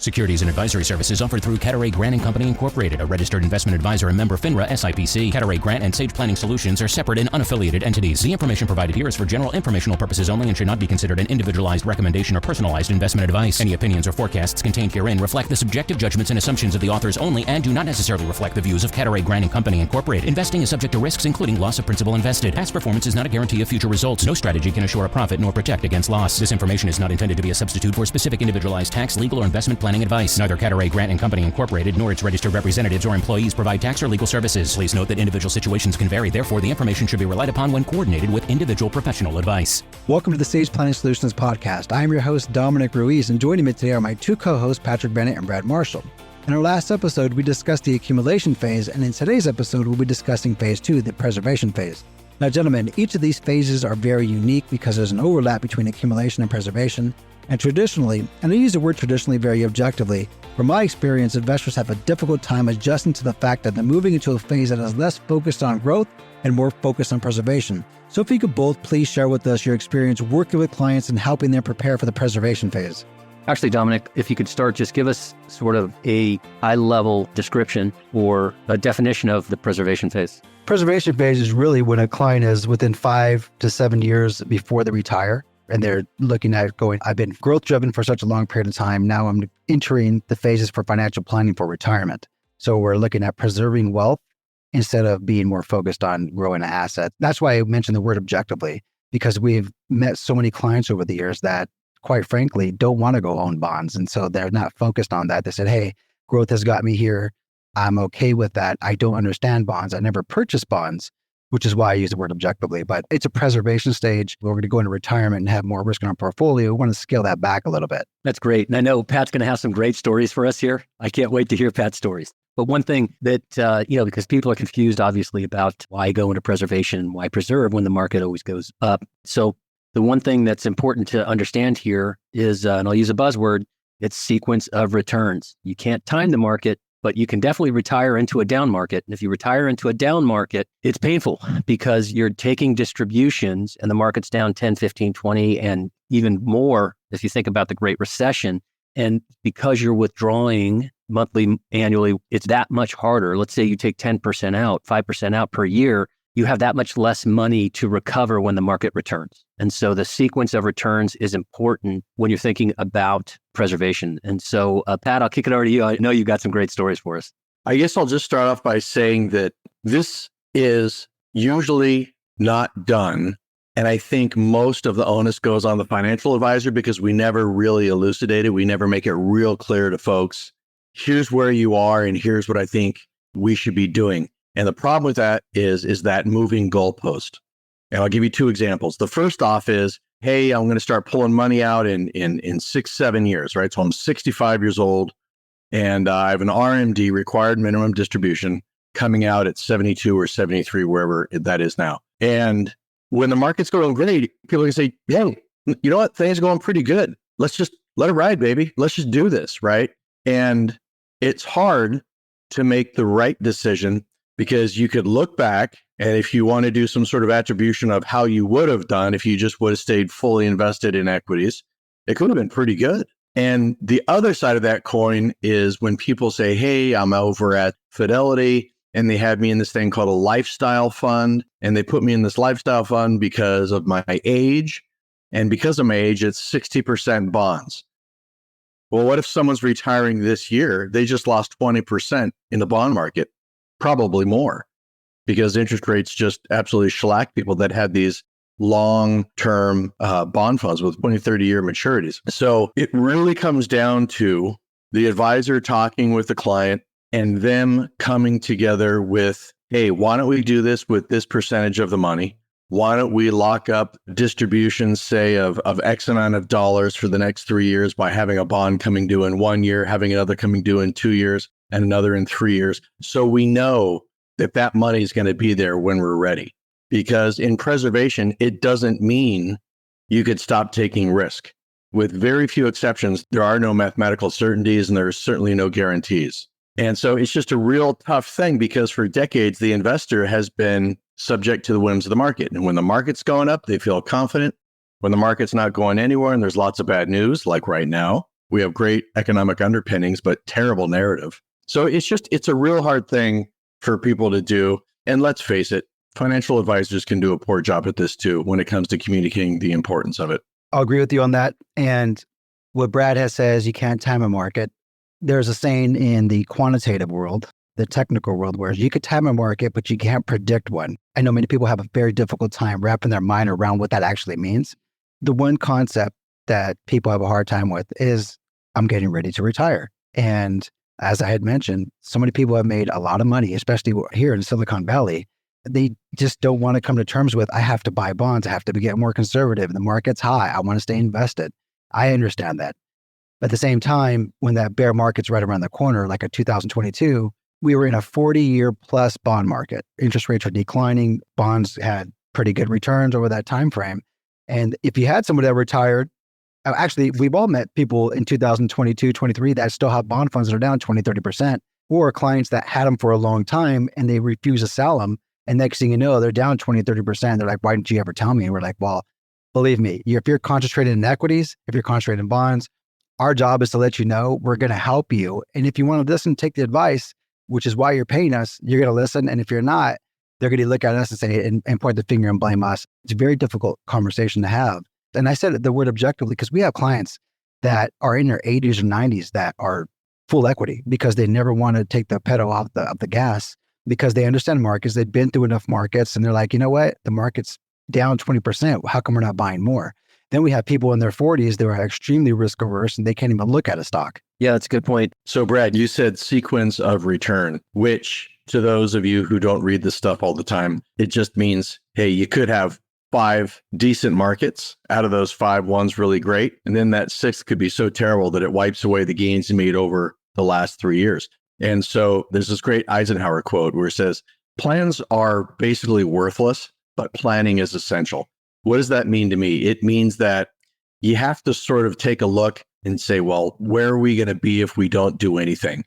Securities and advisory services offered through Cataray Grant & Company Incorporated, a registered investment advisor and member FINRA SIPC. Cataray Grant and Sage Planning Solutions are separate and unaffiliated entities. The information provided here is for general informational purposes only and should not be considered an individualized recommendation or personalized investment advice. Any opinions or forecasts contained herein reflect the subjective judgments and assumptions of the authors only and do not necessarily reflect the views of Cataray Grant & Company Incorporated. Investing is subject to risks including loss of principal invested. Past performance is not a guarantee of future results. No strategy can assure a profit nor protect against loss. This information is not intended to be a substitute for specific individualized tax, legal, or investment planning advice. Neither Cataray Grant & Company Incorporated nor its registered representatives or employees provide tax or legal services. Please note that individual situations can vary. Therefore, the information should be relied upon when coordinated with individual professional advice. Welcome to the Sage Planning Solutions podcast. I am your host, Dominic Ruiz, and joining me today are my two co-hosts, Patrick Bennett and Brad Marshall. In our last episode, we discussed the accumulation phase, and in today's episode, we'll be discussing phase 2, the preservation phase. Now, gentlemen, each of these phases are very unique because there's an overlap between accumulation and preservation. And traditionally, and I use the word traditionally very objectively, from my experience, investors have a difficult time adjusting to the fact that they're moving into a phase that is less focused on growth and more focused on preservation. So if you could both please share with us your experience working with clients and helping them prepare for the preservation phase. Actually, Dominic, if you could start, just give us sort of a high-level description or a definition of the preservation phase. Preservation phase is really when a client is within 5 to 7 years before they retire. And they're looking at going, I've been growth driven for such a long period of time. Now I'm entering the phases for financial planning for retirement. So we're looking at preserving wealth instead of being more focused on growing an asset. That's why I mentioned the word objectively, because we've met so many clients over the years that, quite frankly, don't want to go own bonds. And so they're not focused on that. They said, hey, growth has got me here. I'm okay with that. I don't understand bonds. I never purchased bonds, which is why I use the word objectively. But it's a preservation stage. We're going to go into retirement and have more risk in our portfolio. We want to scale that back a little bit. That's great. And I know Pat's going to have some great stories for us here. I can't wait to hear Pat's stories. But one thing that, because people are confused, obviously, about why go into preservation, why preserve when the market always goes up. So the one thing that's important to understand here is, and I'll use a buzzword, it's sequence of returns. You can't time the market, but you can definitely retire into a down market. And if you retire into a down market, it's painful because you're taking distributions and the market's down 10, 15, 20, and even more if you think about the Great Recession. And because you're withdrawing monthly, annually, it's that much harder. Let's say you take 10% out, 5% out per year, you have that much less money to recover when the market returns. And so the sequence of returns is important when you're thinking about preservation. And so, Pat, I'll kick it over to you. I know you've got some great stories for us. I guess I'll just start off by saying that this is usually not done. And I think most of the onus goes on the financial advisor because we never really elucidate it. We never make it real clear to folks. Here's where you are and here's what I think we should be doing. And the problem with that is that moving goalpost. And I'll give you two examples. The first off is, hey, I'm going to start pulling money out in 6, 7 years, right? So I'm 65 years old and I have an RMD, required minimum distribution, coming out at 72 or 73, wherever that is now. And when the market's going great, people can say, yeah, you know what? Things are going pretty good. Let's just let it ride, baby. Let's just do this, right? And it's hard to make the right decision because you could look back and if you want to do some sort of attribution of how you would have done if you just would have stayed fully invested in equities, it could have been pretty good. And the other side of that coin is when people say, hey, I'm over at Fidelity and they had me in this thing called a lifestyle fund. And they put me in this lifestyle fund because of my age. And because of my age, it's 60% bonds. Well, what if someone's retiring this year? They just lost 20% in the bond market, probably more, because interest rates just absolutely shellacked people that had these long-term bond funds with 20, 30-year maturities. So it really comes down to the advisor talking with the client and them coming together with, hey, why don't we do this with this percentage of the money? Why don't we lock up distributions, say, of X amount of dollars for the next 3 years by having a bond coming due in 1 year, having another coming due in 2 years, and another in 3 years. So we know that money is going to be there when we're ready. Because in preservation, it doesn't mean you could stop taking risk. With very few exceptions, there are no mathematical certainties and there's certainly no guarantees. And so it's just a real tough thing because for decades, the investor has been subject to the whims of the market. And when the market's going up, they feel confident. When the market's not going anywhere and there's lots of bad news, like right now, We have great economic underpinnings, but terrible narrative. So it's a real hard thing for people to do. And let's face it, financial advisors can do a poor job at this too when it comes to communicating the importance of it. I'll agree with you on that. And what Brad has said is you can't time a market. There's a saying in the quantitative world, the technical world, where you could time a market, but you can't predict one. I know many people have a very difficult time wrapping their mind around what that actually means. The one concept that people have a hard time with is I'm getting ready to retire. And as I had mentioned, so many people have made a lot of money, especially here in Silicon Valley. They just don't want to come to terms with, I have to buy bonds. I have to get more conservative. The market's high. I want to stay invested. I understand that. But at the same time, when that bear market's right around the corner, like in 2022, we were in a 40-year plus bond market. Interest rates are declining. Bonds had pretty good returns over that time frame. And if you had someone that retired, actually, we've all met people in 2022, 23 that still have bond funds that are down 20, 30%, or clients that had them for a long time and they refuse to sell them. And next thing you know, they're down 20, 30%. They're like, why didn't you ever tell me? And we're like, well, believe me, if you're concentrated in equities, if you're concentrated in bonds, our job is to let you know we're going to help you. And if you want to listen, take the advice, which is why you're paying us, you're going to listen. And if you're not, they're going to look at us and say, and point the finger and blame us. It's a very difficult conversation to have. And I said the word objectively because we have clients that are in their 80s or 90s that are full equity because they never want to take the pedal off the gas because they understand markets. They've been through enough markets and they're like, you know what? The market's down 20%. How come we're not buying more? Then we have people in their 40s that are extremely risk averse and they can't even look at a stock. Yeah, that's a good point. So Brad, you said sequence of return, which to those of you who don't read this stuff all the time, it just means, hey, you could have 5 decent markets. Out of those 5, one's really great. And then that 6th could be so terrible that it wipes away the gains you made over the last 3 years. And so there's this great Eisenhower quote where it says, plans are basically worthless, but planning is essential. What does that mean to me? It means that you have to sort of take a look and say, well, where are we going to be if we don't do anything?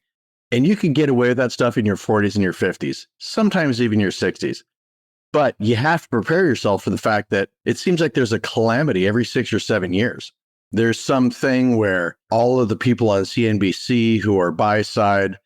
And you can get away with that stuff in your 40s and your 50s, sometimes even your 60s. But you have to prepare yourself for the fact that it seems like there's a calamity every 6 or 7 years. There's something where all of the people on CNBC who are buy side,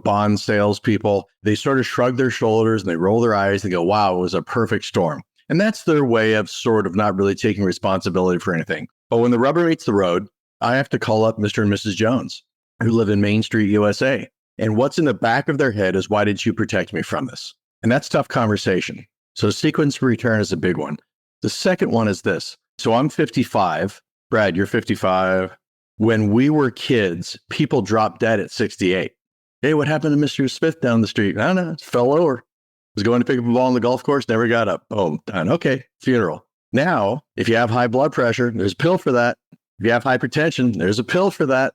bond salespeople, they sort of shrug their shoulders and they roll their eyes and go, wow, it was a perfect storm. And that's their way of sort of not really taking responsibility for anything. But when the rubber meets the road, I have to call up Mr. and Mrs. Jones, who live in Main Street, USA. And what's in the back of their head is, why did you protect me from this? And that's tough conversation. So sequence of return is a big one. The second one is this. So I'm 55. Brad, you're 55. When we were kids, people dropped dead at 68. Hey, what happened to Mr. Smith down the street? I don't know. Fell over. Was going to pick up a ball on the golf course, never got up. Boom, done. Okay, funeral. Now, if you have high blood pressure, there's a pill for that. If you have hypertension, there's a pill for that.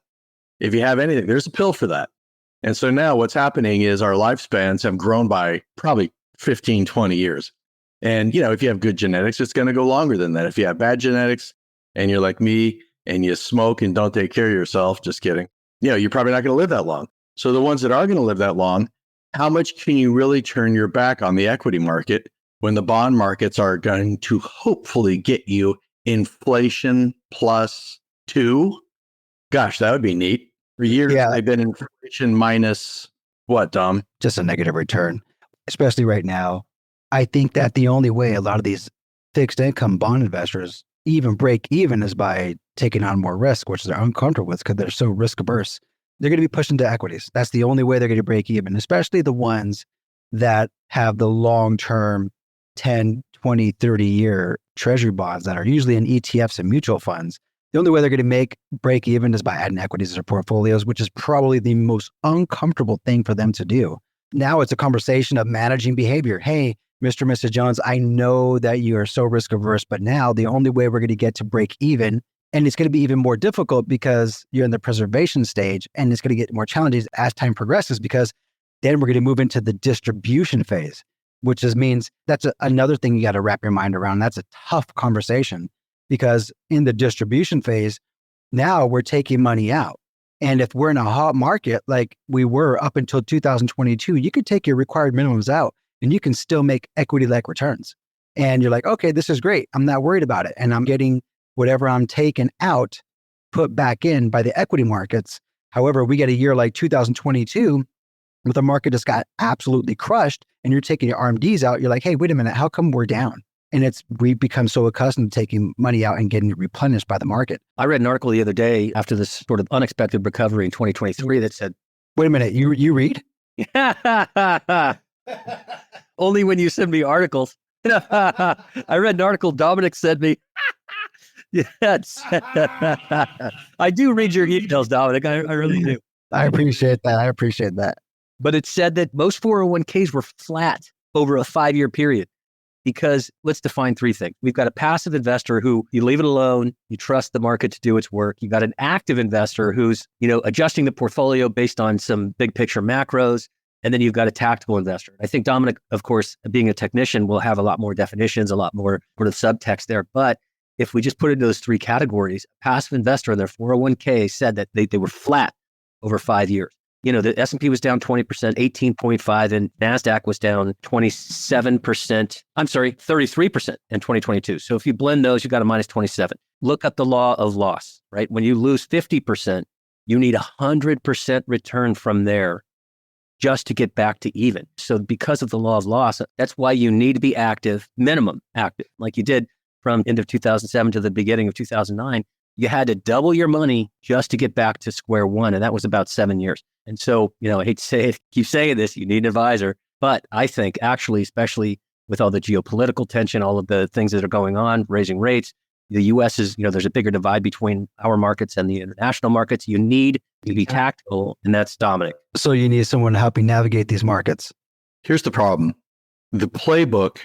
If you have anything, there's a pill for that. And so now what's happening is our lifespans have grown by probably 15, 20 years. And, if you have good genetics, it's going to go longer than that. If you have bad genetics and you're like me and you smoke and don't take care of yourself, just kidding, you're probably not going to live that long. So the ones that are going to live that long, how much can you really turn your back on the equity market when the bond markets are going to hopefully get you inflation plus 2? Gosh, that would be neat. For years, they've been inflation minus what, Dom? Just a negative return, especially right now. I think that the only way a lot of these fixed income bond investors even break even is by taking on more risk, which they're uncomfortable with because they're so risk averse. They're going to be pushed into equities. That's the only way they're going to break even, especially the ones that have the long-term 10, 20, 30-year treasury bonds that are usually in ETFs and mutual funds. The only way they're going to break even is by adding equities to their portfolios, which is probably the most uncomfortable thing for them to do. Now it's a conversation of managing behavior. Hey, Mr. and Mrs. Jones, I know that you are so risk averse, but now the only way we're going to get to break even, and it's going to be even more difficult because you're in the preservation stage, and it's going to get more challenging as time progresses because then we're going to move into the distribution phase, which means that's another thing you got to wrap your mind around. That's a tough conversation because in the distribution phase, now we're taking money out. And if we're in a hot market like we were up until 2022, you could take your required minimums out and you can still make equity-like returns. And you're like, okay, this is great. I'm not worried about it. And I'm getting whatever I'm taking out put back in by the equity markets. However, we get a year like 2022 where the market just got absolutely crushed and you're taking your RMDs out. You're like, hey, wait a minute, how come we're down? And we become so accustomed to taking money out and getting it replenished by the market. I read an article the other day after this sort of unexpected recovery in 2023 that said, wait a minute, you read? Only when you send me articles. I read an article Dominic sent me. Yes. I do read your emails, Dominic. I really do. I appreciate that. But it said that most 401ks were flat over a 5-year period because let's define 3 things. We've got a passive investor who you leave it alone, you trust the market to do its work. You've got an active investor who's, adjusting the portfolio based on some big picture macros. And then you've got a tactical investor. I think Dominic, of course, being a technician, will have a lot more definitions, a lot more sort of subtext there. But if we just put it into those 3 categories, a passive investor in their 401k said that they were flat over 5 years. The S&P was down 20%, 18.5%, and NASDAQ was down 33% in 2022. So if you blend those, you've got a minus 27. Look up the law of loss, right? When you lose 50%, you need 100% return from there just to get back to even. So because of the law of loss, that's why you need to be active, minimum active, like you did from end of 2007 to the beginning of 2009. You had to double your money just to get back to square one. And that was about 7 years. And so, I hate to say it, keep saying this, you need an advisor. But I think actually, especially with all the geopolitical tension, all of the things that are going on, raising rates, the U.S. is, there's a bigger divide between our markets and the international markets. You need to be tactical, and that's Dominic. So you need someone to help you navigate these markets. Here's the problem. The playbook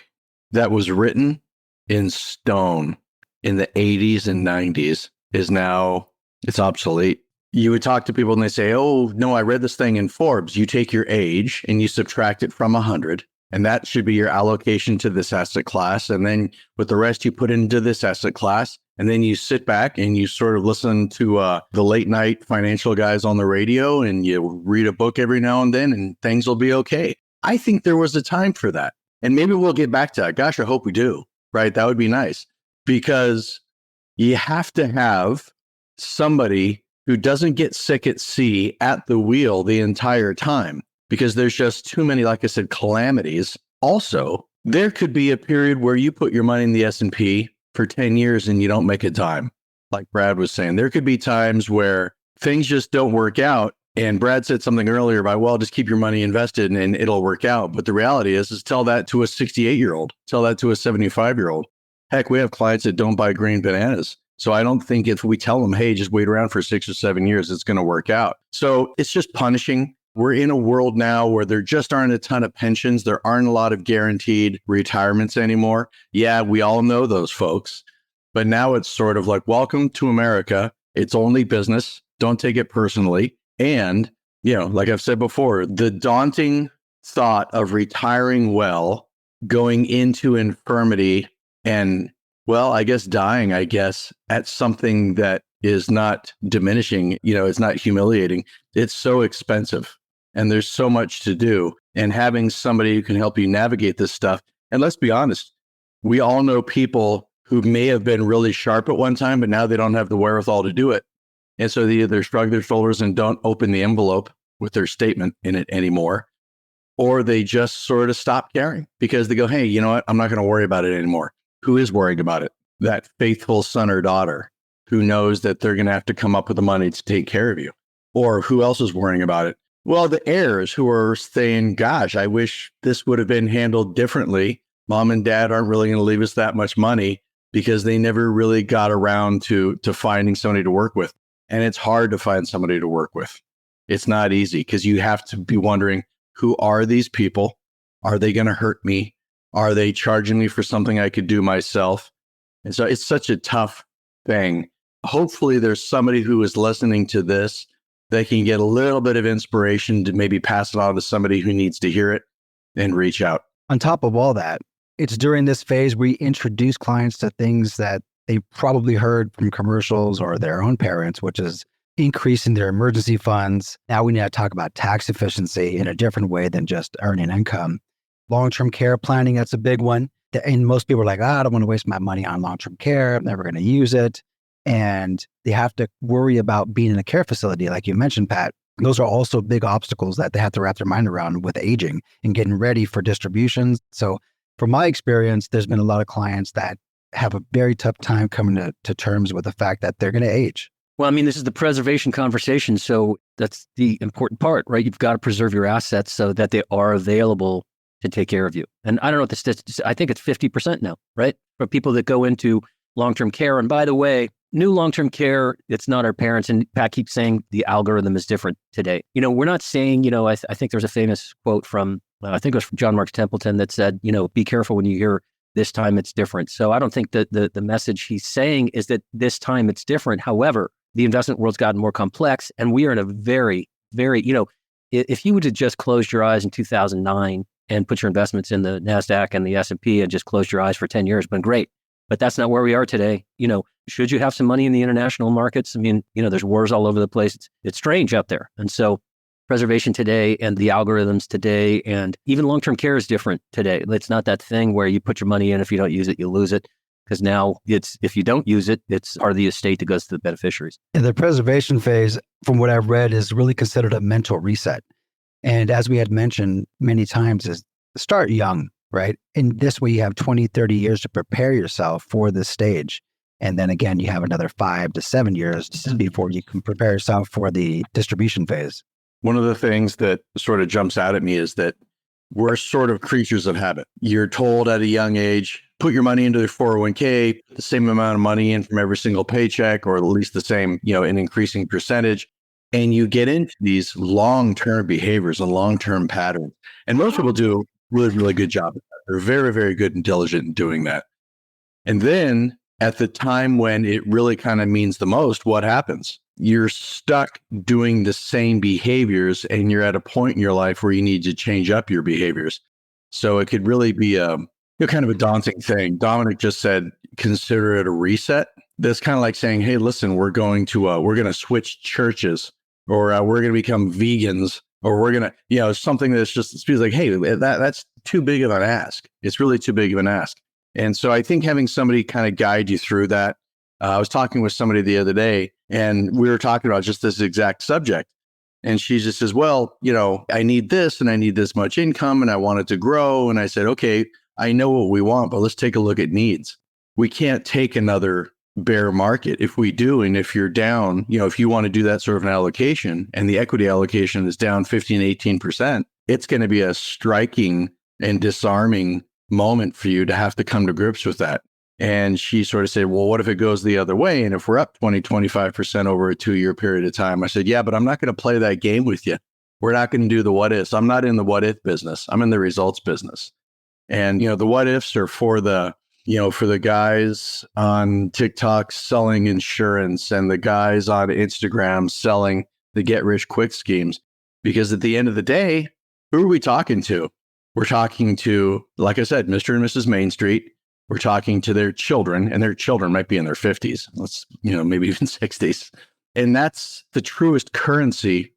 that was written in stone in the 80s and 90s is now, it's obsolete. You would talk to people and they say, oh, no, I read this thing in Forbes. You take your age and you subtract it from 100. And that should be your allocation to this asset class. And then with the rest, you put into this asset class. And then you sit back and you sort of listen to the late night financial guys on the radio and you read a book every now and then and things will be okay. I think there was a time for that. And maybe we'll get back to that. Gosh, I hope we do, right? That would be nice because you have to have somebody who doesn't get sick at sea at the wheel the entire time. Because there's just too many, like I said, calamities. Also, there could be a period where you put your money in the S&P for 10 years and you don't make a dime. Like Brad was saying, there could be times where things just don't work out. And Brad said something earlier about, well, just keep your money invested and it'll work out. But the reality is tell that to a 68-year-old, tell that to a 75-year-old. Heck, we have clients that don't buy green bananas. So I don't think if we tell them, hey, just wait around for 6 or 7 years, it's going to work out. So it's just punishing. We're in a world now where there just aren't a ton of pensions. There aren't a lot of guaranteed retirements anymore. Yeah, we all know those folks. But now it's sort of like, welcome to America. It's only business. Don't take it personally. And, like I've said before, the daunting thought of retiring well, going into infirmity and, well, I guess dying, at something that is not diminishing, it's not humiliating. It's so expensive. And there's so much to do. And having somebody who can help you navigate this stuff. And let's be honest, we all know people who may have been really sharp at one time, but now they don't have the wherewithal to do it. And so they either shrug their shoulders and don't open the envelope with their statement in it anymore, or they just sort of stop caring because they go, hey, you know what? I'm not going to worry about it anymore. Who is worrying about it? That faithful son or daughter who knows that they're going to have to come up with the money to take care of you. Or who else is worrying about it? Well, the heirs who are saying, gosh, I wish this would have been handled differently. Mom and dad aren't really going to leave us that much money because they never really got around to finding somebody to work with. And it's hard to find somebody to work with. It's not easy because you have to be wondering, who are these people? Are they going to hurt me? Are they charging me for something I could do myself? And so it's such a tough thing. Hopefully there's somebody who is listening to this that can get a little bit of inspiration to maybe pass it on to somebody who needs to hear it and reach out. On top of all that, it's during this phase we introduce clients to things that they probably heard from commercials or their own parents, which is increasing their emergency funds. Now we need to talk about tax efficiency in a different way than just earning income. Long-term care planning, that's a big one. And most people are like, I don't want to waste my money on long-term care. I'm never going to use it. and they have to worry about being in a care facility, like you mentioned, Pat. Those are also big obstacles that they have to wrap their mind around with aging and getting ready for distributions. So from my experience, there's been a lot of clients that have a very tough time coming to terms with the fact that they're going to age. Well, I mean, this is the preservation conversation. So that's the important part, right? You've got to preserve your assets so that they are available to take care of you. And I don't know what the statistics, I think it's 50% now, right? For people that go into long-term care. And by the way, new long-term care, it's not our parents. And Pat keeps saying the algorithm is different today. We're not saying, I think there's a famous quote from, I think it was from John Marks Templeton that said, be careful when you hear this time it's different. So I don't think that the message he's saying is that this time it's different. However, the investment world's gotten more complex, and we are in a very, very, if you would have just closed your eyes in 2009 and put your investments in the NASDAQ and the S&P and just closed your eyes for 10 years, been great. But that's not where we are today. Should you have some money in the international markets? I mean, there's wars all over the place. It's strange out there. And so preservation today and the algorithms today, and even long-term care is different today. It's not that thing where you put your money in, if you don't use it, you lose it. Because now if you don't use it, it's part of the estate that goes to the beneficiaries. And the preservation phase, from what I've read, is really considered a mental reset. And as we had mentioned many times, is start young, right? And this way you have 20, 30 years to prepare yourself for this stage. And then again, you have another 5 to 7 years before you can prepare yourself for the distribution phase. One of the things that sort of jumps out at me is that we're sort of creatures of habit. You're told at a young age, put your money into the 401k, the same amount of money in from every single paycheck, or at least the same, an increasing percentage. And you get into these long-term behaviors and long-term patterns. And most people do a really, really good job at that. They're very, very good and diligent in doing that. And then at the time when it really kind of means the most, what happens? You're stuck doing the same behaviors, and you're at a point in your life where you need to change up your behaviors. So it could really be kind of a daunting thing. Dominic just said, consider it a reset. That's kind of like saying, hey, listen, we're going to switch churches, or we're going to become vegans, or we're going to, something that's just, it feels like, hey, that's too big of an ask. It's really too big of an ask. And so I think having somebody kind of guide you through that. I was talking with somebody the other day, and we were talking about just this exact subject. And she just says, well, I need this, and I need this much income, and I want it to grow. And I said, okay, I know what we want, but let's take a look at needs. We can't take another bear market. If we do, and if you're down, if you want to do that sort of an allocation, and the equity allocation is down 15, 18%, it's going to be a striking and disarming moment for you to have to come to grips with that. And she sort of said, well, what if it goes the other way? And if we're up 20, 25% over a 2-year period of time? I said, yeah, but I'm not going to play that game with you. We're not going to do the what ifs. I'm not in the what if business. I'm in the results business. And, the what ifs are for the guys on TikTok selling insurance, and the guys on Instagram selling the get rich quick schemes. Because at the end of the day, who are we talking to? We're talking to, like I said, Mr. and Mrs. Main Street. We're talking to their children, and their children might be in their 50s, maybe even 60s. And that's the truest currency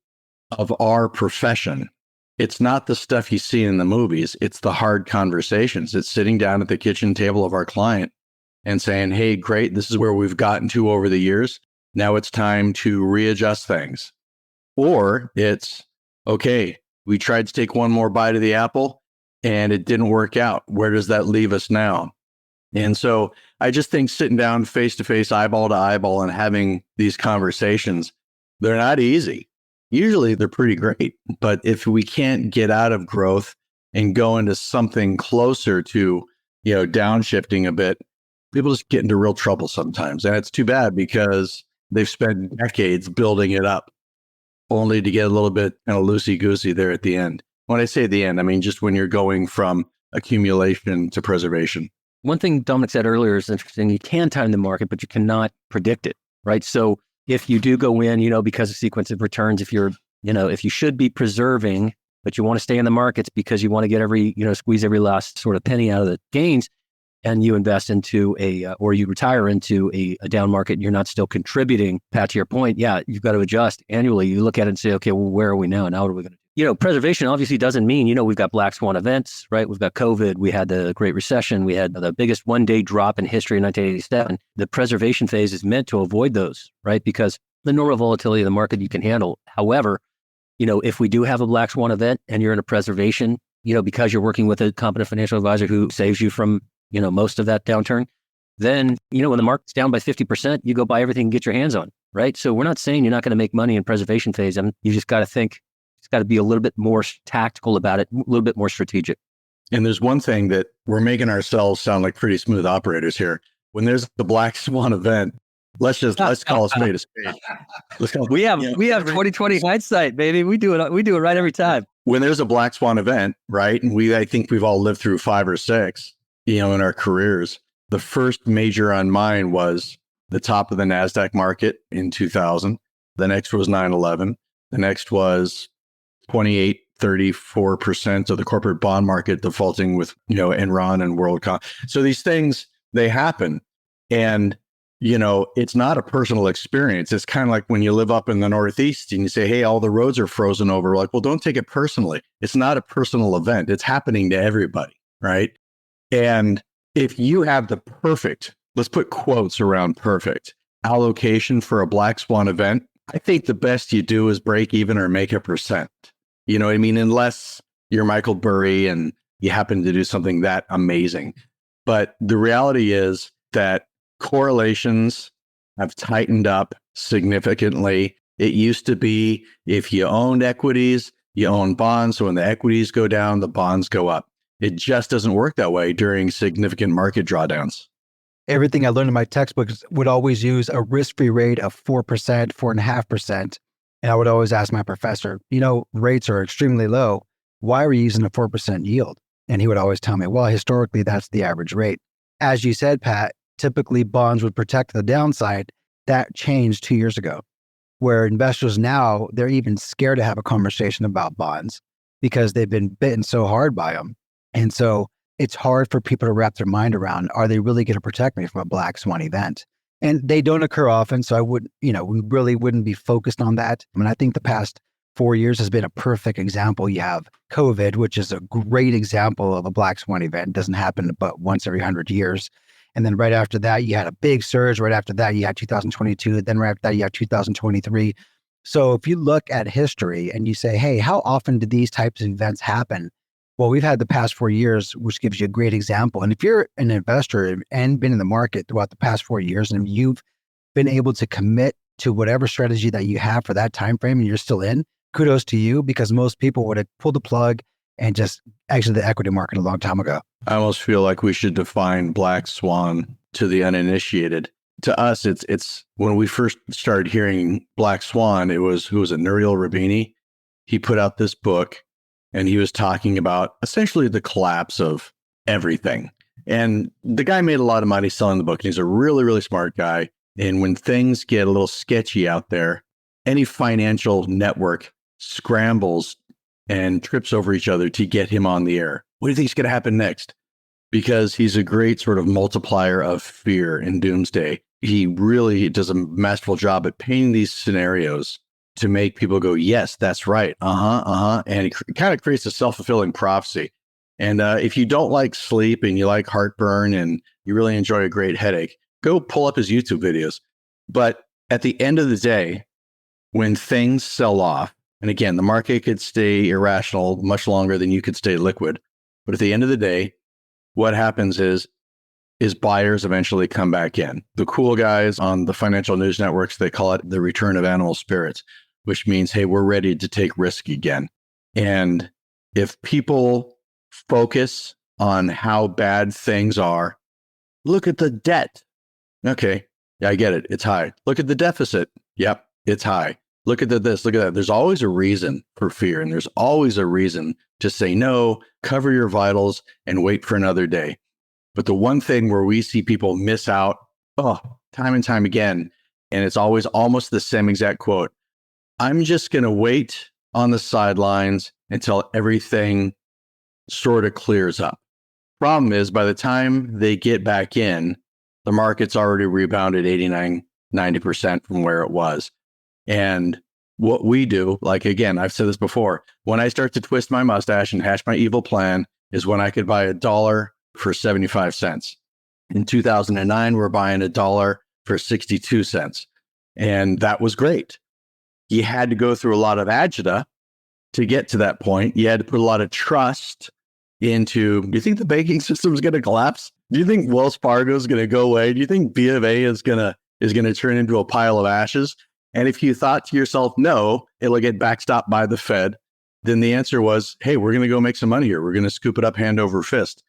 of our profession. It's not the stuff you see in the movies. It's the hard conversations. It's sitting down at the kitchen table of our client and saying, hey, great, this is where we've gotten to over the years. Now it's time to readjust things. Or it's, okay, we tried to take one more bite of the apple and it didn't work out. Where does that leave us now? And so I just think sitting down face to face, eyeball to eyeball, and having these conversations, they're not easy. Usually they're pretty great. But if we can't get out of growth and go into something closer to, downshifting a bit, people just get into real trouble sometimes. And it's too bad, because they've spent decades building it up only to get a little bit kind of loosey-goosey there at the end. When I say the end, I mean just when you're going from accumulation to preservation. One thing Dominic said earlier is interesting. You can time the market, but you cannot predict it, right? So if you do go in, because of sequence of returns, if you should be preserving, but you want to stay in the markets because you want to get squeeze every last sort of penny out of the gains, and you invest into or you retire into a down market, and you're not still contributing, Pat, to your point, yeah, you've got to adjust annually. You look at it and say, okay, well, where are we now? Now what are we going to do? preservation obviously doesn't mean, we've got black swan events, right? We've got COVID. We had the Great Recession. We had the biggest one-day drop in history in 1987. The preservation phase is meant to avoid those, right? Because the normal volatility of the market you can handle. However, if we do have a black swan event and you're in a preservation, because you're working with a competent financial advisor who saves you from, most of that downturn, then, when the market's down by 50%, you go buy everything and get your hands on, right? So we're not saying you're not going to make money in preservation phase. You just got to think, it's got to be a little bit more tactical about it, a little bit more strategic. And there's one thing that we're making ourselves sound like pretty smooth operators here. When there's the black swan event, let's call a spade a spade. We have 2020 hindsight, baby. We do it right every time. When there's a black swan event, right? And I think we've all lived through 5 or 6, in our careers. The first major on mine was the top of the NASDAQ market in 2000. The next was 9/11. The next was 34% of the corporate bond market defaulting with, Enron and WorldCom. So these things, they happen. And, it's not a personal experience. It's kind of like when you live up in the Northeast and you say, hey, all the roads are frozen over. We're like, well, don't take it personally. It's not a personal event. It's happening to everybody, right? And if you have the perfect, let's put quotes around perfect, allocation for a black swan event, I think the best you do is break even or make a percent. You know what I mean? Unless you're Michael Burry and you happen to do something that amazing. But the reality is that correlations have tightened up significantly. It used to be if you owned equities, you own bonds. So when the equities go down, the bonds go up. It just doesn't work that way during significant market drawdowns. Everything I learned in my textbooks would always use a risk-free rate of 4%, 4.5%. And I would always ask my professor, rates are extremely low. Why are we using a 4% yield? And he would always tell me, well, historically, that's the average rate. As you said, Pat, typically bonds would protect the downside. That changed 2 years ago, where investors now, they're even scared to have a conversation about bonds because they've been bitten so hard by them. And so it's hard for people to wrap their mind around, are they really going to protect me from a black swan event? And they don't occur often. So I would, we really wouldn't be focused on that. I mean, I think the past 4 years has been a perfect example. You have COVID, which is a great example of a black swan event. It doesn't happen but once every 100 years. And then right after that, you had a big surge. Right after that, you had 2022. Then right after that, you had 2023. So if you look at history and you say, hey, how often do these types of events happen? Well, we've had the past 4 years, which gives you a great example. And if you're an investor and been in the market throughout the past 4 years, and you've been able to commit to whatever strategy that you have for that time frame and you're still in, kudos to you, because most people would have pulled the plug and just exited the equity market a long time ago. I almost feel like we should define black swan to the uninitiated. To us, it's when we first started hearing black swan, who was it, Nouriel Roubini? He put out this book and he was talking about essentially the collapse of everything. And the guy made a lot of money selling the book. And he's a really, really smart guy. And when things get a little sketchy out there, any financial network scrambles and trips over each other to get him on the air. What do you think is going to happen next? Because he's a great sort of multiplier of fear in doomsday. He really does a masterful job at painting these scenarios to make people go, yes, that's right. And it kind of creates a self-fulfilling prophecy. And if you don't like sleep and you like heartburn and you really enjoy a great headache, go pull up his YouTube videos. But at the end of the day, when things sell off, and again, the market could stay irrational much longer than you could stay liquid. But at the end of the day, what happens is buyers eventually come back in. The cool guys on the financial news networks, they call it the return of animal spirits, which means, hey, we're ready to take risk again. And if people focus on how bad things are, look at the debt. Okay, yeah, I get it. It's high. Look at the deficit. Yep, it's high. Look at this, look at that. There's always a reason for fear, and there's always a reason to say no, cover your vitals, and wait for another day. But the one thing where we see people miss out, time and time again, and it's always almost the same exact quote, I'm just going to wait on the sidelines until everything sort of clears up. Problem is, by the time they get back in, the market's already rebounded 89, 90% from where it was. And what we do, like, again, I've said this before, when I start to twist my mustache and hash my evil plan is when I could buy $1 for 75 cents. In 2009, we're buying $1 for 62 cents. And that was great. You had to go through a lot of agita to get to that point. You had to put a lot of trust into, do you think the banking system is going to collapse? Do you think Wells Fargo is going to go away? Do you think B of A is going to turn into a pile of ashes? And if you thought to yourself, no, it'll get backstopped by the Fed, then the answer was, hey, we're going to go make some money here. We're going to scoop it up hand over fist.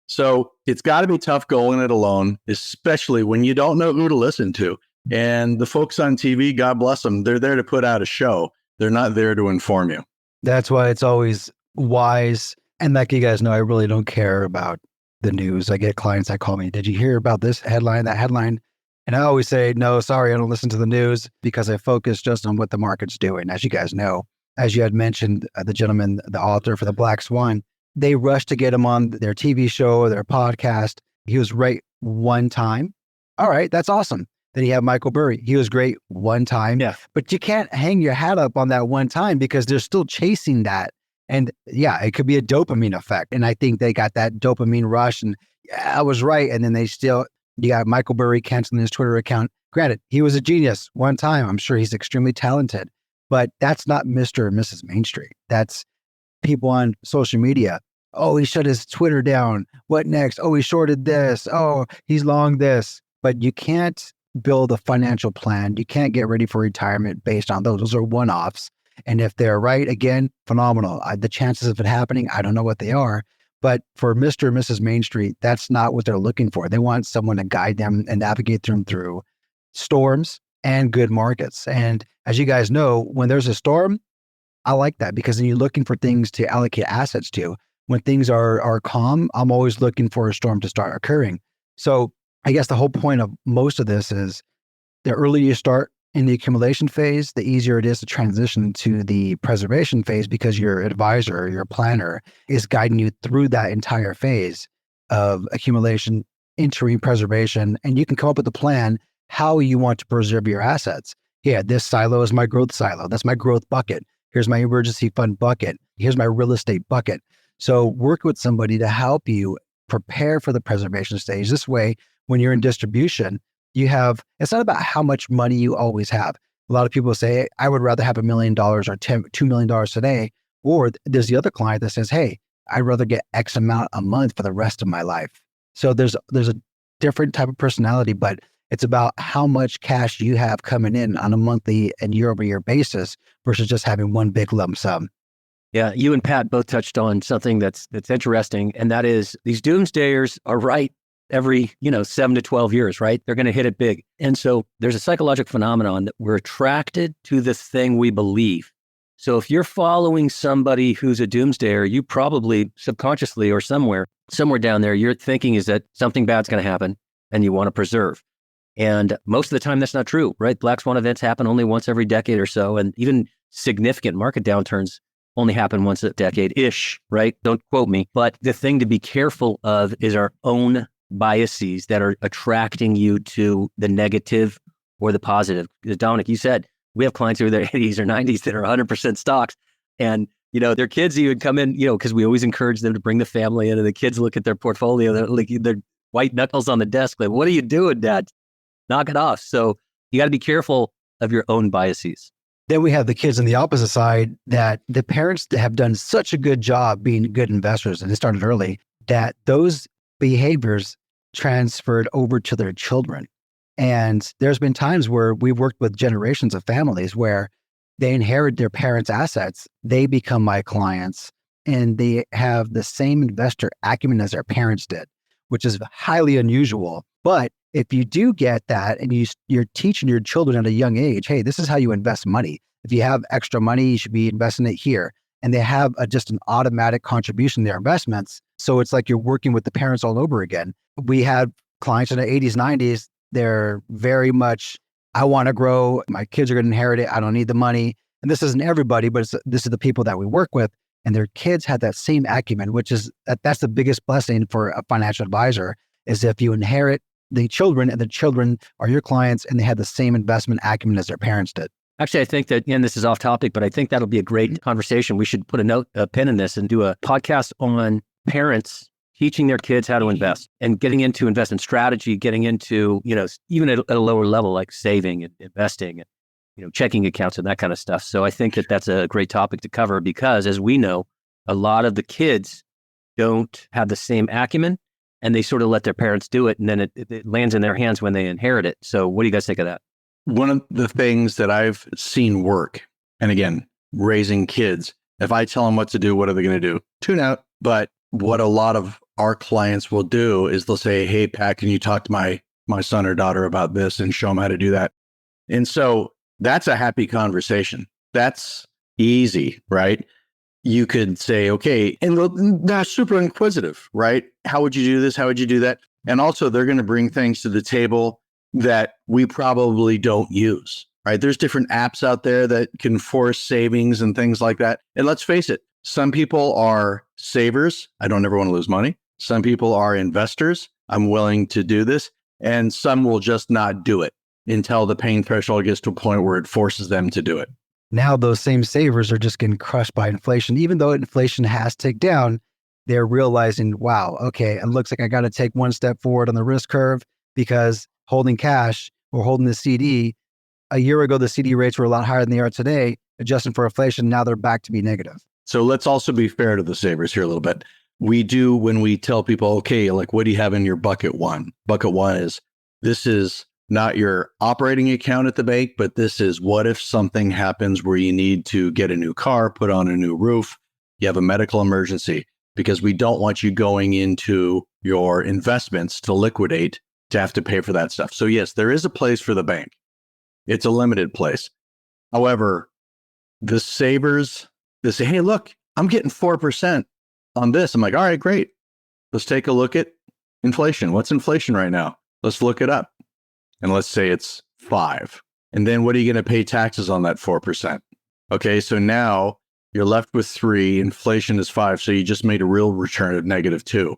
So it's got to be tough going it alone, especially when you don't know who to listen to. And the folks on TV, God bless them, they're there to put out a show. They're not there to inform you. That's why it's always wise. And like you guys know, I really don't care about the news. I get clients that call me, did you hear about this headline, that headline? And I always say, no, sorry, I don't listen to the news because I focus just on what the market's doing. As you guys know, as you had mentioned, the gentleman, the author for the Black Swan, they rushed to get him on their TV show or their podcast. He was right one time. All right, that's awesome. Then you have Michael Burry. He was great one time. Yeah. But you can't hang your hat up on that one time because they're still chasing that. And yeah, it could be a dopamine effect. And I think they got that dopamine rush and yeah, I was right. And then you got Michael Burry canceling his Twitter account. Granted, he was a genius one time. I'm sure he's extremely talented, but that's not Mr. and Mrs. Main Street. That's people on social media. Oh, he shut his Twitter down. What next? Oh, he shorted this. Oh, he's long this. But you can't build a financial plan. You can't get ready for retirement based on those. Those are one-offs. And if they're right, again, phenomenal. The chances of it happening, I don't know what they are. But for Mr. and Mrs. Main Street, that's not what they're looking for. They want someone to guide them and navigate them through storms and good markets. And as you guys know, when there's a storm, I like that because then you're looking for things to allocate assets to. When things are calm, I'm always looking for a storm to start occurring. So I guess the whole point of most of this is the earlier you start in the accumulation phase, the easier it is to transition to the preservation phase because your advisor, your planner is guiding you through that entire phase of accumulation, entering preservation, and you can come up with a plan how you want to preserve your assets. Yeah, this silo is my growth silo. That's my growth bucket. Here's my emergency fund bucket. Here's my real estate bucket. So work with somebody to help you prepare for the preservation stage. This way, when you're in distribution, it's not about how much money you always have. A lot of people say, I would rather have $1 million or $2 million today. Or there's the other client that says, hey, I'd rather get X amount a month for the rest of my life. So there's a different type of personality, but it's about how much cash you have coming in on a monthly and year-over-year basis versus just having one big lump sum. Yeah, you and Pat both touched on something that's interesting, and that is these doomsdayers are right every 7 to 12 years, right? They're going to hit it big. And so there's a psychological phenomenon that we're attracted to the thing we believe. So if you're following somebody who's a doomsdayer, you probably subconsciously or somewhere down there, your thinking is that something bad's going to happen and you want to preserve. And most of the time that's not true, right? Black swan events happen only once every decade or so. And even significant market downturns only happen once a decade-ish, right? Don't quote me. But the thing to be careful of is our own biases that are attracting you to the negative or the positive. Dominic, you said we have clients who are in their 80s or 90s that are 100% stocks. And, their kids even come in, because we always encourage them to bring the family in and the kids look at their portfolio. They're like their white knuckles on the desk. Like, what are you doing, Dad? Knock it off. So you got to be careful of your own biases. Then we have the kids on the opposite side that the parents have done such a good job being good investors, and they started early, that those behaviors transferred over to their children. And there's been times where we've worked with generations of families where they inherit their parents' assets, they become my clients, and they have the same investor acumen as their parents did, which is highly unusual. But if you do get that and you're teaching your children at a young age, hey, this is how you invest money. If you have extra money, you should be investing it here. And they have just an automatic contribution to their investments. So it's like you're working with the parents all over again. We had clients in the 80s, 90s. They're very much, I want to grow. My kids are going to inherit it. I don't need the money. And this isn't everybody, but this is the people that we work with. And their kids had that same acumen, which is, that's the biggest blessing for a financial advisor, is if you inherit the children and the children are your clients and they have the same investment acumen as their parents did. Actually, I think that, and this is off topic, but I think that'll be a great conversation. We should put a pin in this and do a podcast on parents teaching their kids how to invest and getting into investment strategy, getting into, even at a lower level, like saving and investing and, checking accounts and that kind of stuff. So I think that that's a great topic to cover because, as we know, a lot of the kids don't have the same acumen and they sort of let their parents do it. And then it lands in their hands when they inherit it. So what do you guys think of that? One of the things that I've seen work, and again, raising kids, if I tell them what to do, what are they going to do? Tune out. But what a lot of our clients will do is they'll say, hey, Pat, can you talk to my son or daughter about this and show them how to do that? And so that's a happy conversation. That's easy, right? You could say, okay, and they're super inquisitive, right? How would you do this? How would you do that? And also they're going to bring things to the table that we probably don't use, right? There's different apps out there that can force savings and things like that. And let's face it, some people are savers. I don't ever want to lose money. Some people are investors. I'm willing to do this. And some will just not do it until the pain threshold gets to a point where it forces them to do it. Now those same savers are just getting crushed by inflation. Even though inflation has ticked down, they're realizing, wow, okay, it looks like I got to take one step forward on the risk curve because holding cash or holding the CD, a year ago, the CD rates were a lot higher than they are today. Adjusting for inflation, now they're back to be negative. So let's also be fair to the savers here a little bit. We do, when we tell people, okay, like, what do you have in your bucket one? Bucket one is, this is not your operating account at the bank, but this is what if something happens where you need to get a new car, put on a new roof, you have a medical emergency, because we don't want you going into your investments to liquidate to have to pay for that stuff. So yes, there is a place for the bank. It's a limited place. However, the savers, they say, hey, look, I'm getting 4% on this. I'm like, all right, great. Let's take a look at inflation. What's inflation right now? Let's look it up. And let's say it's 5. And then what are you going to pay taxes on that 4%? Okay, so now you're left with 3. Inflation is 5. So you just made a real return of -2.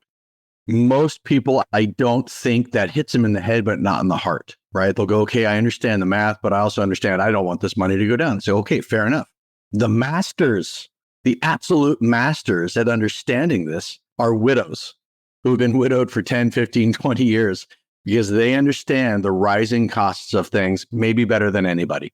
Most people, I don't think that hits them in the head, but not in the heart, right? They'll go, okay, I understand the math, but I also understand I don't want this money to go down. So, okay, fair enough. The masters, the absolute masters at understanding this are widows who've been widowed for 10, 15, 20 years because they understand the rising costs of things maybe better than anybody.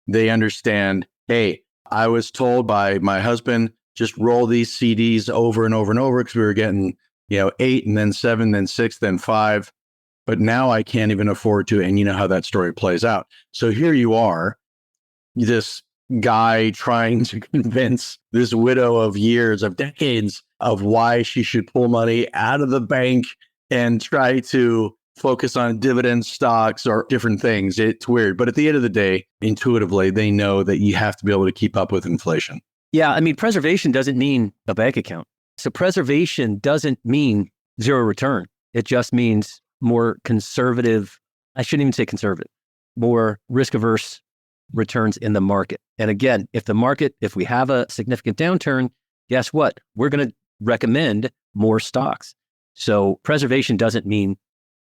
They understand, hey, I was told by my husband, just roll these CDs over and over and over because we were getting 8 and then 7, then 6, then 5. But now I can't even afford to. And you know how that story plays out. So here you are, this guy trying to convince this widow of years, of decades, of why she should pull money out of the bank and try to focus on dividend stocks or different things. It's weird. But at the end of the day, intuitively, they know that you have to be able to keep up with inflation. Yeah. I mean, preservation doesn't mean a bank account. So preservation doesn't mean zero return. It just means more conservative. I shouldn't even say conservative, more risk-averse returns in the market. And again, if we have a significant downturn, guess what? We're going to recommend more stocks. So preservation doesn't mean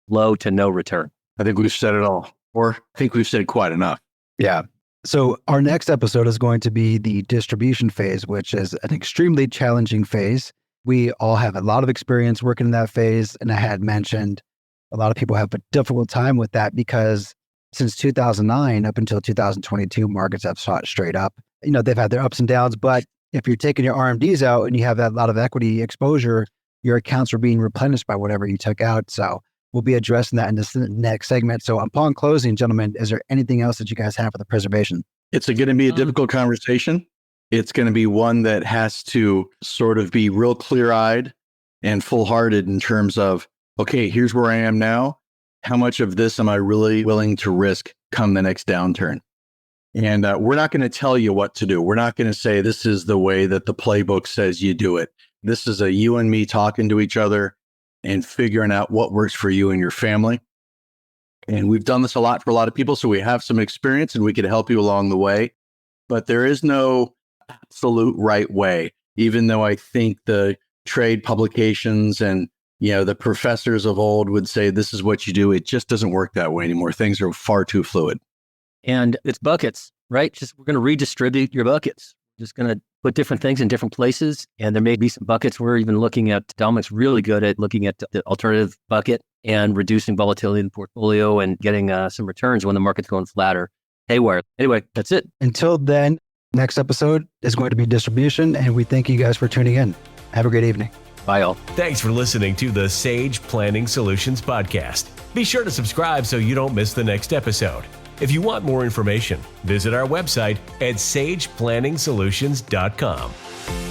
low to no return. I think we've said it all, or I think we've said quite enough. Yeah. So our next episode is going to be the distribution phase, which is an extremely challenging phase. We all have a lot of experience working in that phase. And I had mentioned a lot of people have a difficult time with that because since 2009 up until 2022, markets have shot straight up. They've had their ups and downs, but if you're taking your RMDs out and you have that lot of equity exposure, your accounts are being replenished by whatever you took out. So we'll be addressing that in this next segment. So upon closing, gentlemen, is there anything else that you guys have for the preservation? It's going to be a difficult conversation. It's going to be one that has to sort of be real clear-eyed and full-hearted in terms of, okay, here's where I am now. How much of this am I really willing to risk come the next downturn? And we're not going to tell you what to do. We're not going to say this is the way that the playbook says you do it. This is a you and me talking to each other and figuring out what works for you and your family. And we've done this a lot for a lot of people, so we have some experience and we can help you along the way. But there is no absolute right way, even though I think the trade publications and the professors of old would say this is what you do. It just doesn't work that way anymore. Things are far too fluid. And it's buckets. right? Just we're going to redistribute your buckets. Just going to put different things in different places. And there may be some buckets. We're even looking at, Dominic's really good at looking at the alternative bucket and reducing volatility in the portfolio and getting some returns when the market's going flatter. Haywire. Anyway, that's it. Until then, next episode is going to be distribution, and we thank you guys for tuning in. Have a great evening. Bye, all. Thanks for listening to the Sage Planning Solutions podcast. Be sure to subscribe so you don't miss the next episode. If you want more information, visit our website at sageplanningsolutions.com.